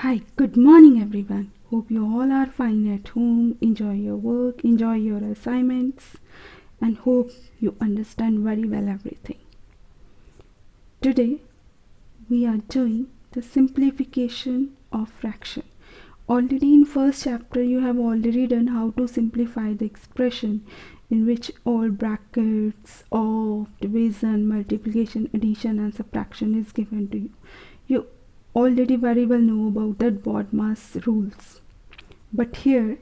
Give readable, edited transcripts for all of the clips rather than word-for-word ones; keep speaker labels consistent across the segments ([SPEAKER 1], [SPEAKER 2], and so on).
[SPEAKER 1] Hi, good morning everyone. Hope you all are fine at home, enjoy your work, enjoy your assignments, and hope you understand very well everything. Today we are doing the simplification of fraction. Already in first chapter you have already done how to simplify the expression in which all brackets of division, multiplication, addition and subtraction is given to you. You already very well know about the BODMAS rules. But here,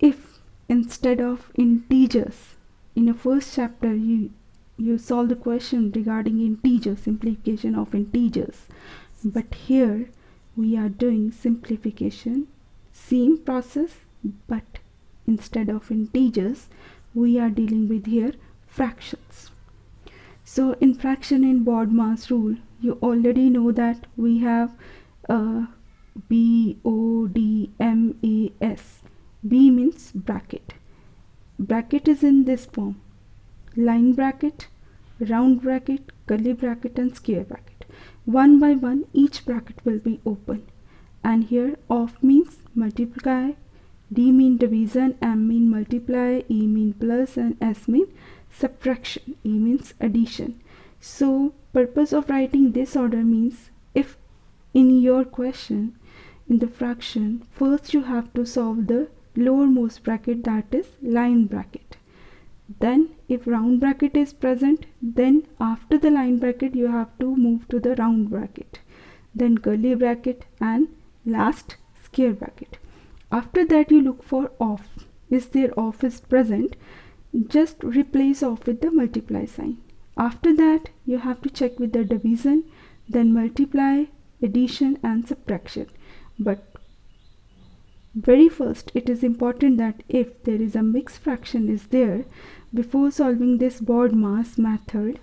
[SPEAKER 1] if instead of integers in the first chapter you solve the question regarding integers, simplification of integers, but here we are doing simplification, same process, but instead of integers we are dealing with here fractions. So in fraction in BODMAS rule, you already know that we have BODMAS. B means bracket. Bracket is in this form: line bracket, round bracket, curly bracket and square bracket. One by one each bracket will be open, and here of means multiply, D mean division, M mean multiply, E mean plus and S mean subtraction, E means addition. So purpose of writing this order means if in your question in the fraction first you have to solve the lowermost bracket, that is line bracket. Then if round bracket is present, then after the line bracket you have to move to the round bracket, then curly bracket and last square bracket. After that you look for off. Is there off is present, just replace off with the multiply sign. After that you have to check with the division, then multiply, addition and subtraction. But very first it is important that if there is a mixed fraction is there, before solving this BODMAS method,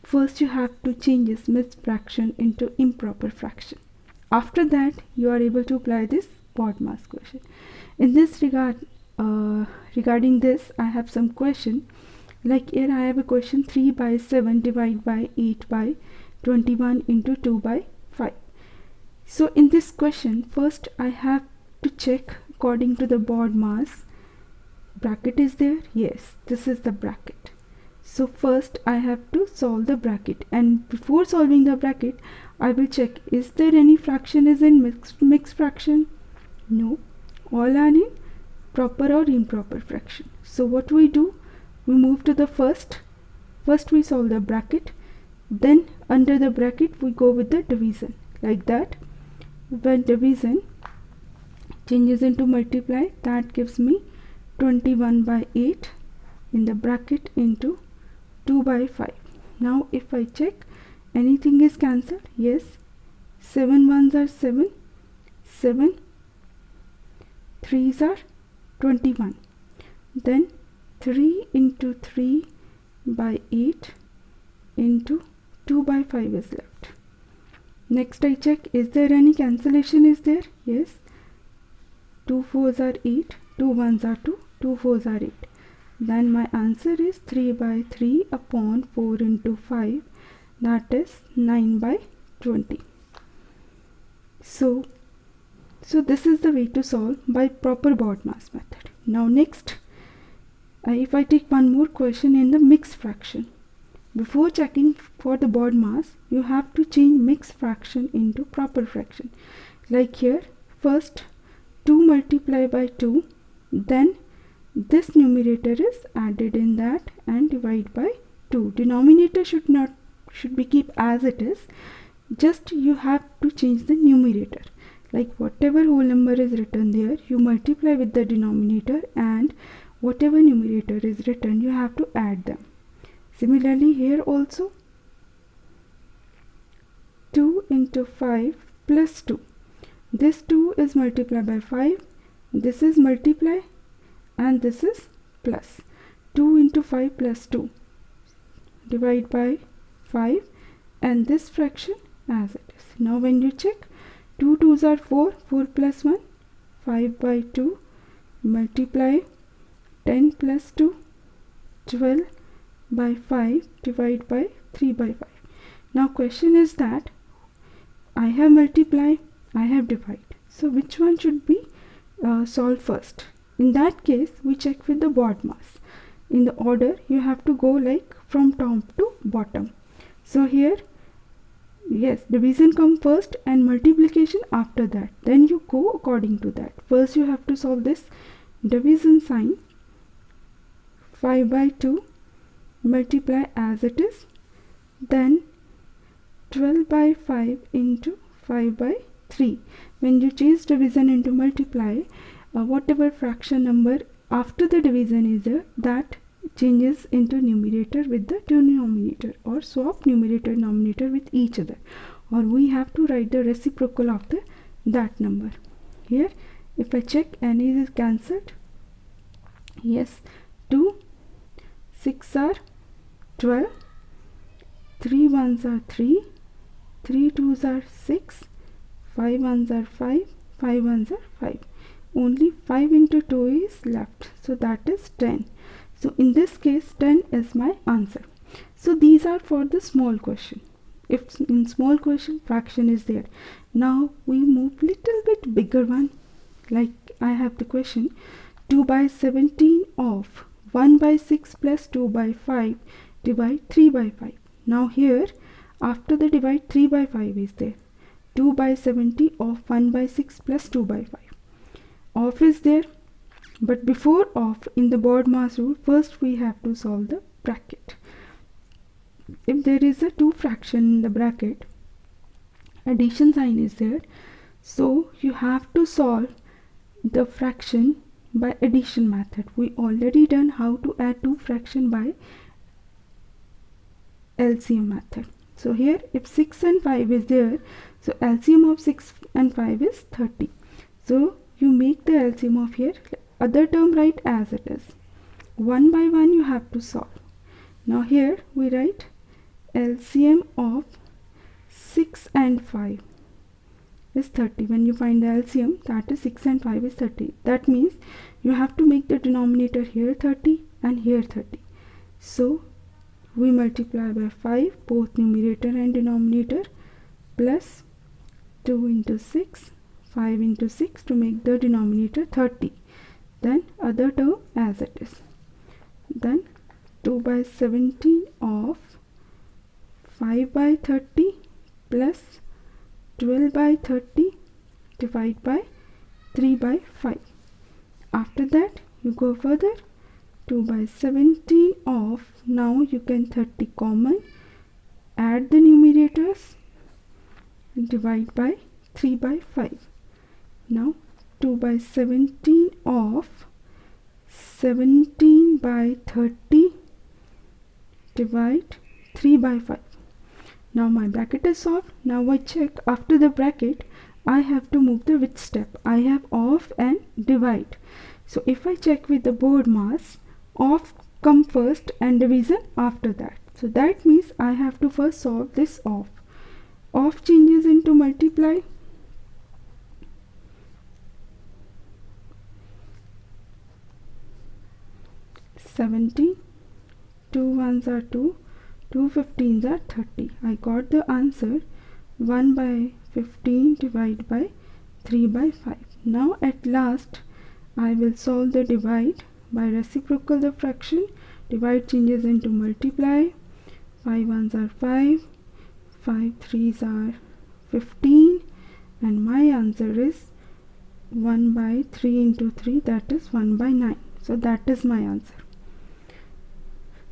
[SPEAKER 1] first you have to change this mixed fraction into improper fraction. After that you are able to apply this BODMAS question. In this regard, regarding this I have some question. Like here I have a question: 3 by 7 divided by 8 by 21 into 2 by 5. So in this question first I have to check according to the BODMAS. Bracket is there? Yes, this is the bracket. So first I have to solve the bracket, and before solving the bracket I will check is there any fraction is in mixed fraction. No, all are in proper or improper fraction. So what we do, we move to the first we solve the bracket, then under the bracket we go with the division, like that. When division changes into multiply, that gives me 21 by 8 in the bracket into 2 by 5. Now if I check, anything is cancelled. Yes, 7 ones are 7, 7 3s are 21, then 3 into 3 by 8 into 2 by 5 is left. Next I check, is there any cancellation is there? Yes, 2 4s are 8, 2 1s are 2, 2 4s are 8. Then my answer is 3 by 3 upon 4 into 5, that is 9 by 20. So this is the way to solve by proper BODMAS method. Now next, if I take one more question in the mixed fraction. Before checking for the BODMAS, you have to change mixed fraction into proper fraction. Like here, first 2 multiply by 2, then this numerator is added in that and divide by 2. Denominator should be keep as it is, just you have to change the numerator. Like whatever whole number is written there, you multiply with the denominator, and whatever numerator is written you have to add them. Similarly here also, 2 into 5 plus 2. This 2 is multiplied by 5, this is multiply and this is plus. 2 into 5 plus 2 divide by 5, and this fraction as it is. Now when you check, 2 2s are 4, 4 plus 1, 5 by 2, multiply 10 plus 2, 12 by 5, divide by 3 by 5. Now question is that I have multiplied I have divide. So which one should be solved first? In that case, we check with the BODMAS. In the order, you have to go like from top to bottom. So here, yes, division come first and multiplication after that. Then you go according to that. First you have to solve this division sign. 5 by 2 multiply as it is. Then 12 by 5 into 5 by 3. When you change division into multiply, whatever fraction number after the division is there, that changes into numerator with the denominator, or swap numerator denominator with each other, or we have to write the reciprocal of that number. Here if I check, any is cancelled. Yes, 2 6 are 12, 3 1s are 3, 3 2s are 6, 5 1s are 5, 5 1s are 5. Only 5 into 2 is left, so that is 10. So in this case 10 is my answer. So these are for the small question. If in small question fraction is there. Now we move little bit bigger one. Like I have the question 2 by 17 of 1 by 6 plus 2 by 5 divide 3 by 5. Now here after the divide 3 by 5 is there. 2 by 70 of 1 by 6 plus 2 by 5. Of is there. But before of, in the BODMAS rule, first we have to solve the bracket. If there is a 2 fraction in the bracket, addition sign is there, so you have to solve the fraction by addition method. We already done how to add 2 fraction by LCM method. So here if 6 and 5 is there, so LCM of 6 and 5 is 30. So you make the LCM of here, other term write as it is. One by one you have to solve. Now here we write LCM of 6 and 5 is 30. When you find the LCM, that is 6 and 5 is 30. That means you have to make the denominator here 30 and here 30. So we multiply by 5 both numerator and denominator, plus 2 into 6, 5 into 6 to make the denominator 30. Then other term as it is. Then 2 by 17 of 5 by 30 plus 12 by 30 divide by 3 by 5. After that you go further, 2 by 17 of, now you can 30 common, add the numerators, divide by 3 by 5. Now 2 by 17 of 17 by 30 divide 3 by 5. Now my bracket is solved. Now I check after the bracket I have to move the which step. I have of and divide. So if I check with the BODMAS, of come first and division after that. So that means I have to first solve this of. Of changes into multiply. 70, 2 1s are 2, 2 15s are 30. I got the answer 1 by 15 divided by 3 by 5. Now at last I will solve the divide by reciprocal the fraction. Divide changes into multiply. 5 1s are 5, 5 3s are 15, and my answer is 1 by 3 into 3, that is 1 by 9. So that is my answer.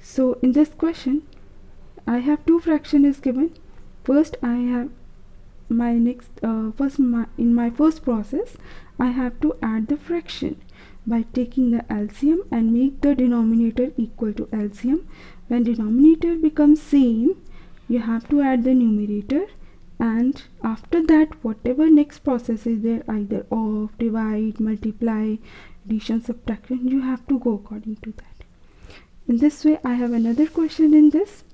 [SPEAKER 1] So in this question I have 2 fraction is given. First I have my next in my first process I have to add the fraction by taking the LCM and make the denominator equal to LCM. When denominator becomes same, you have to add the numerator, and after that whatever next process is there, either of, divide, multiply, addition, subtraction, you have to go according to that. In this way I have another question in this.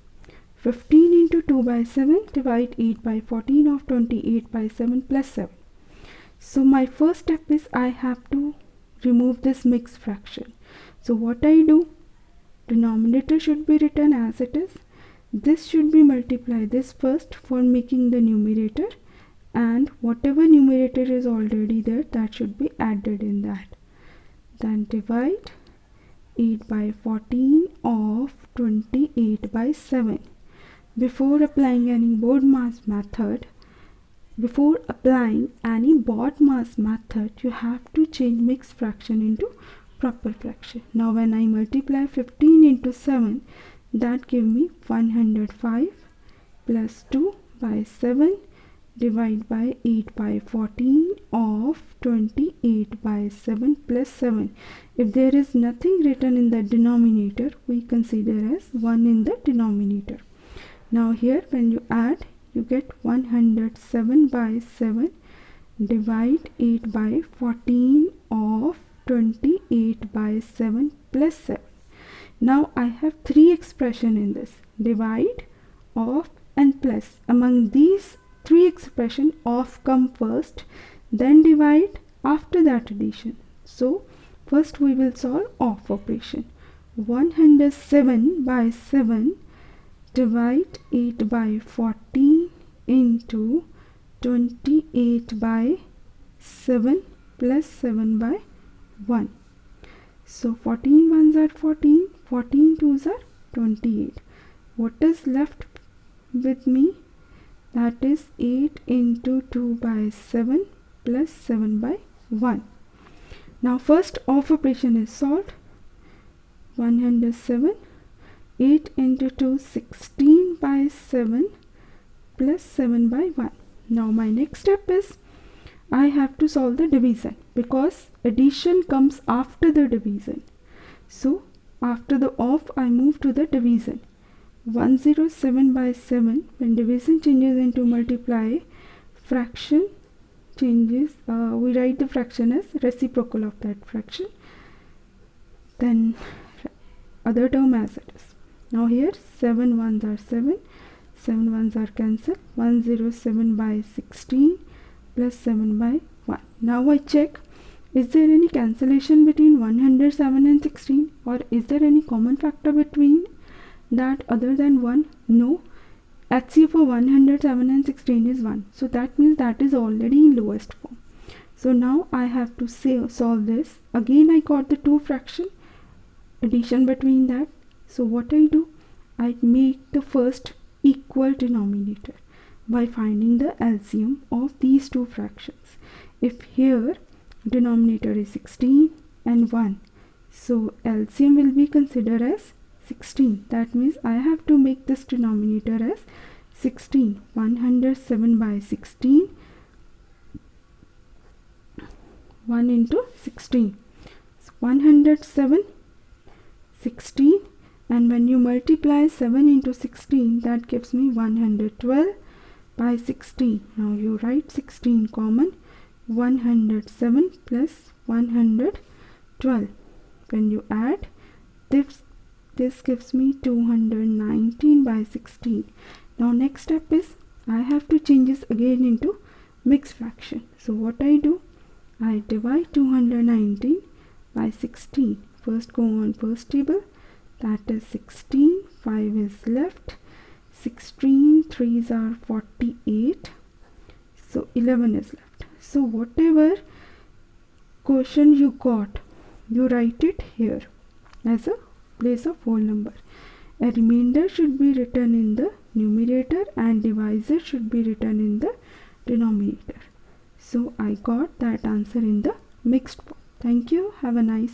[SPEAKER 1] 15 into 2 by 7 divide 8 by 14 of 28 by 7 plus 7. So my first step is I have to remove this mixed fraction. So what I do, denominator should be written as it is. This should be multiply this first for making the numerator, and whatever numerator is already there, that should be added in that. Then divide 8 by 14 of 28 by 7. Before applying any BOD mass method, you have to change mixed fraction into proper fraction. Now when I multiply 15 into 7, that give me 105 plus 2 by 7 divide by 8 by 14 of 28 by 7 plus 7. If there is nothing written in the denominator, we consider as 1 in the denominator. Now here when you add, you get 107 by 7 divide 8 by 14 of 28 by 7 plus 7. Now I have three expressions in this: divide, of and plus. Among these three expressions, of come first, then divide, after that addition. So first we will solve of operation. 107 by 7 divide 8 by 14 into 28 by 7 plus 7 by 1. So 14 ones are 14, 14 twos are 28. What is left with me? That is 8 into 2 by 7 plus 7 by 1. Now first of operation is solved. 107, 8 into 2, 16 by 7 plus 7 by 1. Now my next step is I have to solve the division, because addition comes after the division. So after the of, I move to the division. 107 by 7, when division changes into multiply, fraction changes, we write the fraction as reciprocal of that fraction, then other term as it is. Now here 7 ones are 7, 7 ones are cancelled. 107 by 16 plus 7 by 1. Now I check, is there any cancellation between 107 and 16, or is there any common factor between that other than 1? No. HCF for 107 and 16 is 1. So that means that is already in lowest form. So now I have to solve this. Again I got the two fraction, addition between that. So what I do? I make the first equal denominator by finding the LCM of these two fractions. If here denominator is 16 and 1, so LCM will be considered as 16. That means I have to make this denominator as 16. 107 by 16, 1 into 16, so 107, 16, and when you multiply 7 into 16, that gives me 112 by 16. Now you write 16 common, 107 plus 112. When you add, this gives me 219 by 16. Now next step is I have to change this again into mixed fraction. So what I do? I divide 219 by 16. First go on first table, that is 16, 5 is left, 16 3s are 48, so 11 is left. So whatever quotient you got, you write it here as a place of whole number. A remainder should be written in the numerator and divisor should be written in the denominator. So I got that answer in the mixed form. Thank you. Have a nice day.